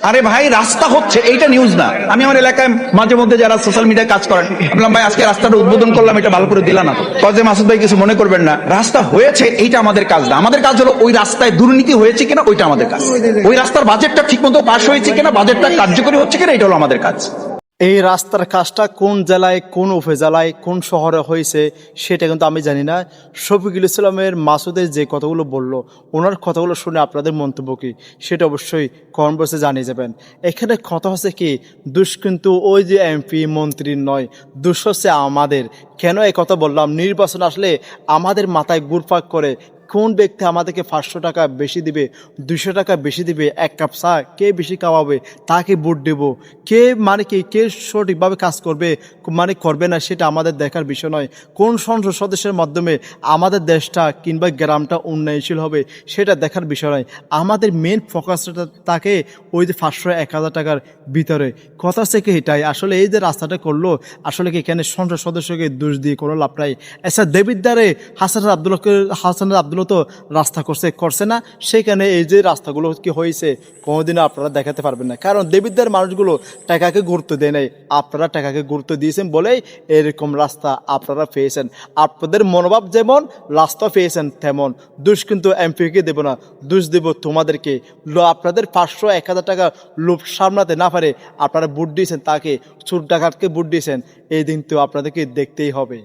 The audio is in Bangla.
আরে ভাই রাস্তা হচ্ছে এইটা নিউজ না। আমি আমার এলাকায় মাঝে মধ্যে যারা সোশ্যাল মিডিয়ায় কাজ করেন বললাম, ভাই আজকে রাস্তাটা উদ্বোধন করলাম, এটা ভালো করে দিলা না তো? কজে মাসুদ ভাই কিছু মনে করবেন না, রাস্তা হয়েছে এইটা আমাদের কাজ না। আমাদের কাজ হলো ওই রাস্তায় দুর্নীতি হয়েছে কিনা ওইটা আমাদের কাজ। ওই রাস্তার বাজেটটা ঠিক মতো পাস হয়েছে কিনা, বাজেটটা কার্যকরী হচ্ছে কিনা, এটা হলো আমাদের কাজ। এই রাস্তার কাজটা কোন জেলায়, কোন উপজেলায়, কোন শহরে হয়েছে সেটা কিন্তু আমি জানি না। শফিকুল ইসলামের মাসুদের যে কথাগুলো বললো, ওনার কথাগুলো শুনে আপনাদের মন্তব্য কী সেটা অবশ্যই কমেন্ট বক্সে জানিয়ে যাবেন। এখানে কথা হচ্ছে কি, দোষ কিন্তু ওই যে এমপি মন্ত্রীর নয়, দোষ হচ্ছে আমাদের। কেন এই কথা বললাম, নির্বাচন আসলে আমাদের মাথায় ঘুরপাক করে কোন ব্যক্তি আমাদেরকে 500 টাকা বেশি দিবে, 200 টাকা বেশি দিবে, এক কাপ চা কে বেশি খাওয়াবে তাকে ভোট দেব। কে মানে কি, কে সঠিকভাবে কাজ করবে মানে করবে না সেটা আমাদের দেখার বিষয় নয়। কোন সংসদ সদস্যের মাধ্যমে আমাদের দেশটা কিংবা গ্রামটা উন্নয়নশীল হবে সেটা দেখার বিষয় নয়। আমাদের মেন ফোকাসটা থাকে ওই যে 500-1000 টাকার ভিতরে। কথা হচ্ছে কি এটাই, আসলে এই যে রাস্তাটা করলো, আসলে কি এখানে সংসদ সদস্যকে দোষ দিয়ে কোনো লাভ নাই। আচ্ছা দেবিদ্বারে হাসান আব্দুল্লাহ তো রাস্তা করছে না, সেখানে এই যে রাস্তাগুলো কি হয়েছে কোনোদিনও আপনারা দেখাতে পারবেন না, কারণ দেবিদ্বার মানুষগুলো টাকাকে গুরুত্ব দেয় নাই। আপনারা টাকাকে গুরুত্ব দিয়েছেন বলেই এরকম রাস্তা আপনারা পেয়েছেন। আপনাদের মনোভাব যেমন, রাস্তা পেয়েছেন তেমন। দোষ কিন্তু এমপিকে দেব না, দোষ দেব তোমাদেরকে। আপনাদের 500-1000 টাকা লোভ সামলাতে না পারে আপনারা ভোট দিয়েছেন তাকে, চোর ডাকাতকে ভোট দিয়েছেন, এই দিন তো আপনাদেরকে দেখতেই হবে।